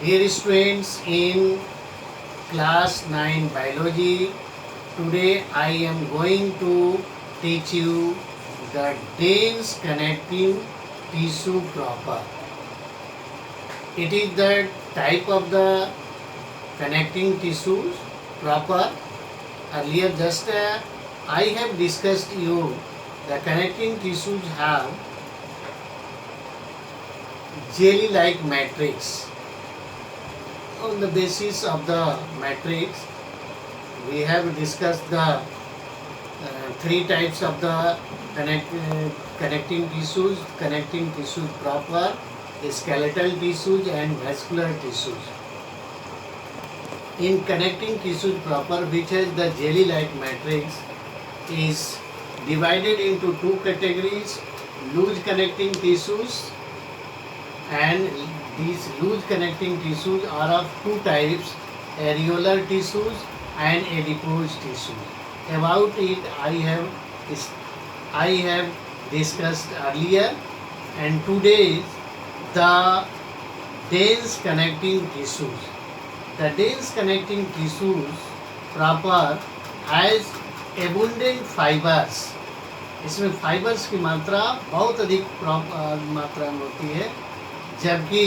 Dear students, in class 9 biology, today I am going to teach you the dense connecting tissue proper. It is the type of the connecting tissues proper. Earlier I have discussed you the connecting tissues have jelly like matrix. On the basis of the matrix, we have discussed the three types of the connecting tissue proper, skeletal tissues and vascular tissues. In connecting tissue proper, which has the jelly like matrix, is divided into two categories: loose connecting tissues, and these loose connecting tissues are of two types: areolar tissues and adipose tissues. About it I have discussed earlier, and today the dense connecting tissues. The dense connecting tissues proper has abundant fibers. इसमें fibres की मात्रा बहुत अधिक मात्रा में होती है, जबकि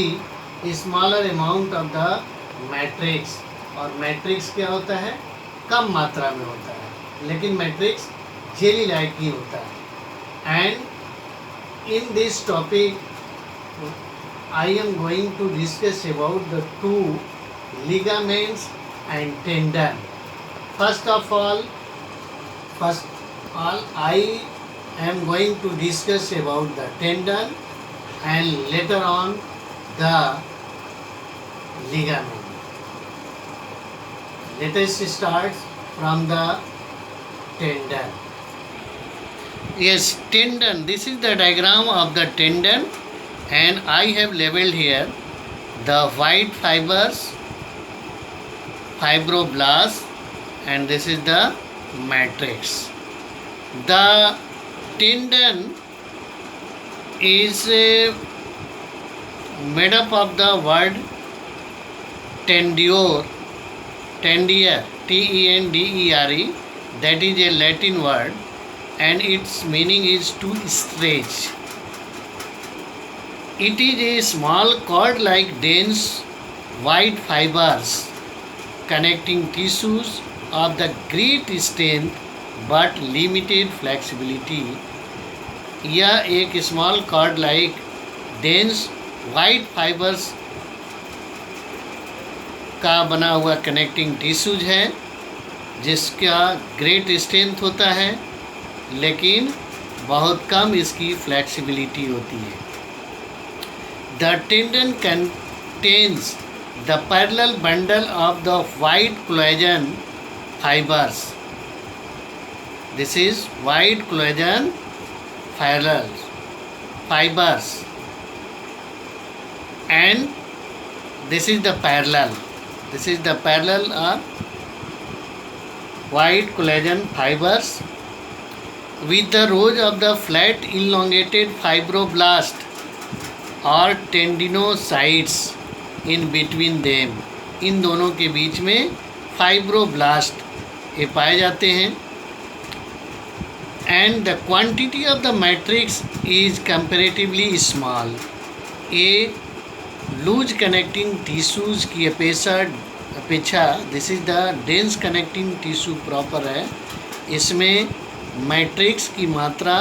smaller amount of the matrix, और मैट्रिक्स क्या होता है, कम मात्रा में होता है, लेकिन मैट्रिक्स जेली लाइक ही होता है. And in this topic I am going to discuss about the two ligaments and tendon. First of all, I am going to discuss about the tendon and later on the ligament. Let us start from the tendon. Yes, tendon. This is the diagram of the tendon, and I have labeled here the white fibers, fibroblast, and this is the matrix. The tendon is made up of the word tendiere, T-E-N-D-E-R-E, that is a Latin word, and its meaning is to stretch. It is a small cord-like dense white fibers connecting tissues of the great strength but limited flexibility. यह एक small cord like dense white fibres का बना हुआ connecting tissues है, जिसका great strength होता है लेकिन बहुत कम इसकी फ्लेक्सिबिलिटी होती है. The tendon contains the parallel bundle of the white collagen fibers. This is white collagen fibers, and this is the parallel. This is the parallel of white collagen fibers with the rows of the flat elongated fibroblast or tendinocytes in between them. इन दोनों के बीच में fibroblast ये पाए जाते हैं. And the quantity of the matrix is comparatively small. ये loose connecting tissues की अपेक्षा this is the dense connecting tissue proper है. इसमें मैट्रिक्स की मात्रा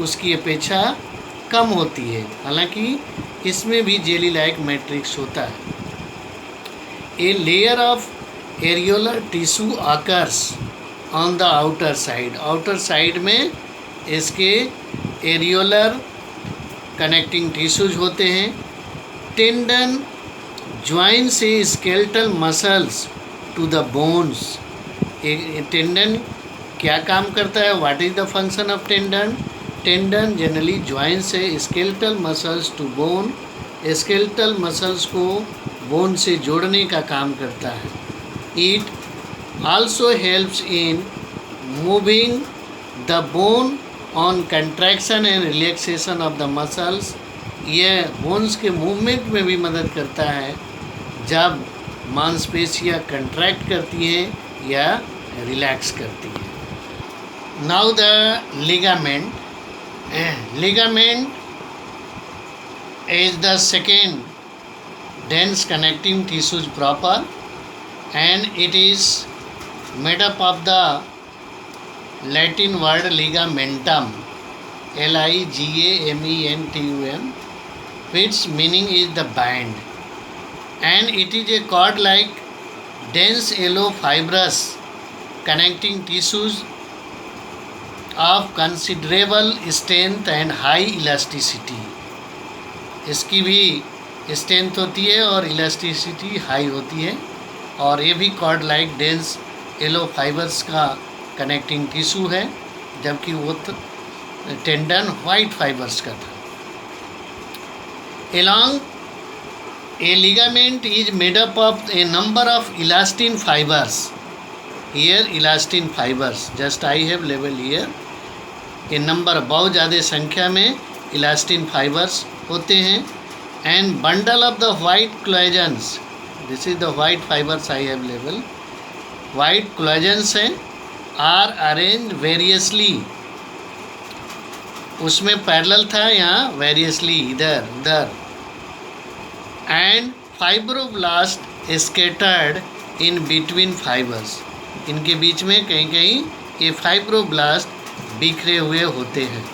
उसकी अपेक्षा कम होती है, हालांकि इसमें भी जेली लाइक मैट्रिक्स होता है. A layer of areolar tissue occurs on the outer side. Outer side में इसके एरियोलर कनेक्टिंग टिश्यूज होते हैं. Tendon joins skeletal muscles to the bones. Tendon क्या काम करता है? What is the function of tendon? Tendon generally joins skeletal muscles to bone, skeletal muscles को bone से जोड़ने का काम करता है. It also helps in moving the bone on contraction and relaxation of the muscles. यह bones के movement में भी मदद करता है जब मांसपेशियाँ कंट्रैक्ट करती हैं या रिलैक्स करती हैं। Now the ligament is the second dense connecting tissues proper, and it is made up of the Latin word ligamentum, ligamentum, which meaning is the band, and it is a cord-like dense yellow fibrous connecting tissues of considerable strength and high elasticity. इसकी भी strength होती है और elasticity high होती है, और ये भी cord like dense yellow fibres का कनेक्टिंग टिश्यू है, जबकि वो टेंडन वाइट फाइबर्स का था। Along a ligament is made up of a number of elastin fibres, here elastin fibres just I have लेवल हियर, ए नंबर बहुत ज़्यादा संख्या में इलास्टिन फाइबर्स होते हैं, and bundle of the white collagens, this is the white fibres I have लेवल, white collagens हैं, are arrange variously, उसमें पैरेलल था, यहाँ वेरियसली इधर उधर, and fibroblast scattered in between fibres, इनके बीच में कहीं कहीं ये फाइब्रोब्लास्ट बिखरे हुए होते हैं।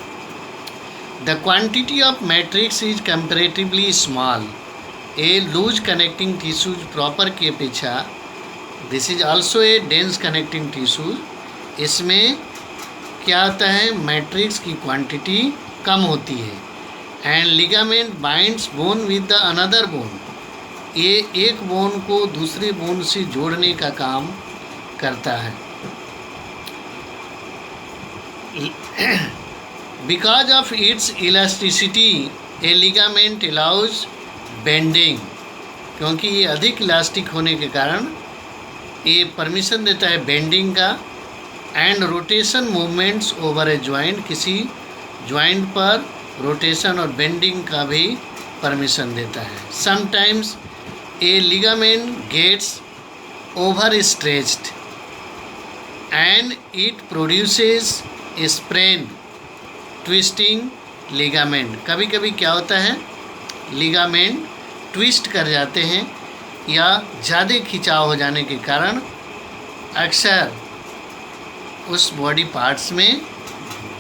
The quantity of matrix is comparatively small. A loose connecting tissue proper की अपेक्षा, this is also a dense connecting tissue, इसमें क्या होता है, मैट्रिक्स की क्वांटिटी कम होती है, and ligament binds bone with the another bone, ये एक बोन को दूसरे बोन से जोड़ने का काम करता है। Because of its elasticity, a ligament allows bending, क्योंकि ये अधिक इलास्टिक होने के कारण ये परमिशन देता है बेंडिंग का, and rotation movements over a joint, किसी जॉइंट पर रोटेशन और बेंडिंग का भी परमिशन देता है। Sometimes a ligament gets over stretched and it produces a sprain twisting ligament, कभी कभी क्या होता है, लिगामेंट ट्विस्ट कर जाते हैं या ज़्यादा खिंचाव हो जाने के कारण अक्सर उस बॉडी पार्ट्स में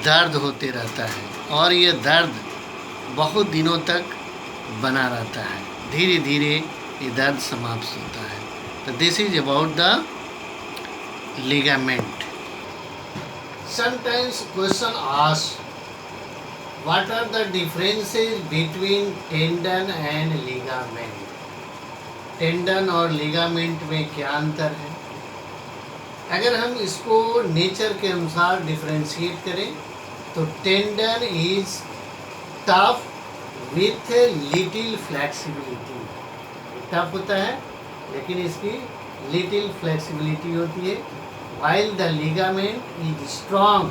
दर्द होते रहता है, और ये दर्द बहुत दिनों तक बना रहता है, धीरे धीरे ये दर्द समाप्त होता है। तो this is about the ligament. Sometimes question asked, what are the differences between tendon and ligament? Tendon और लिगामेंट में क्या अंतर है? अगर हम इसको नेचर के अनुसार डिफ्रेंशिएट करें तो tendon is tough with little flexibility, tough होता है लेकिन इसकी लिटिल फ्लेक्सिबिलिटी होती है, while the ligament is strong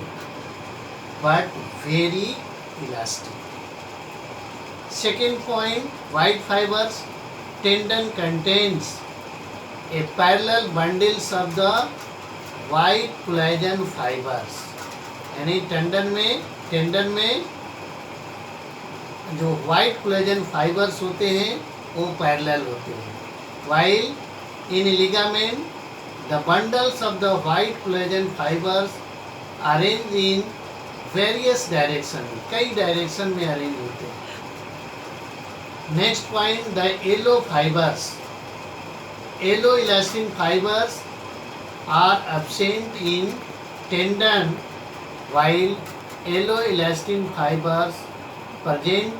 but very elastic. Second point, white fibers. Tendon contains a parallel bundles of the white collagen fibers. यानी tendon में जो white collagen fibers होते हैं वो parallel होते हैं, while in ligament the bundles of the white collagen fibers arranged in various direction, कई direction में अरेंज होते हैं। Next point, the yellow fibres, yellow elastin fibres are absent in tendon, while yellow elastin fibres present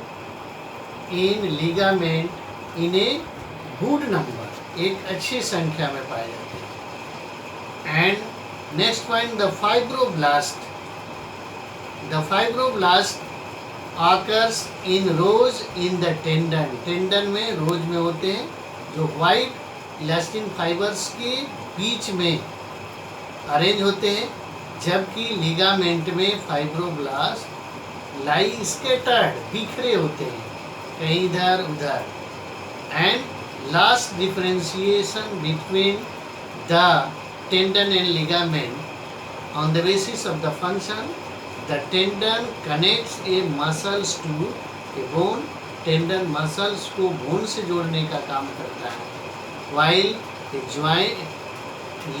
in ligament in a good number, एक अच्छी संख्या में पाए जाते हैं। And next point, the fibroblast, the fibroblast occurs in rows in the tendon, tendon में rows में होते हैं जो वाइट इलास्टिन फाइबर्स के बीच में अरेंज होते हैं, जबकि लिगामेंट में फाइब्रोब्लास्ट लाई स्कैटर्ड बिखरे होते हैं कहीं इधर उधर, and last differentiation between the tendon and ligament on the basis of the function. The tendon connects a muscles to a bone. Tendon muscles को बोन से जोड़ने का काम करता है, while a joint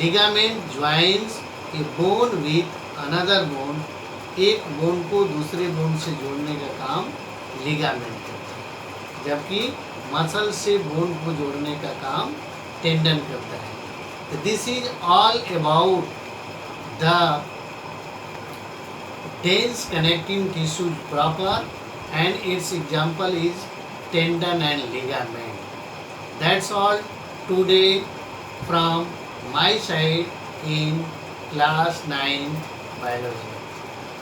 ligament joins a bone with another bone. एक bone को दूसरे बोन से जोड़ने का काम लिगामेंट करता है, जबकि मसल से बोन को जोड़ने का काम टेंडन करता है. This is all about the dense connecting tissue proper, and its example is tendon and ligament. That's all today from my side in class 9 biology.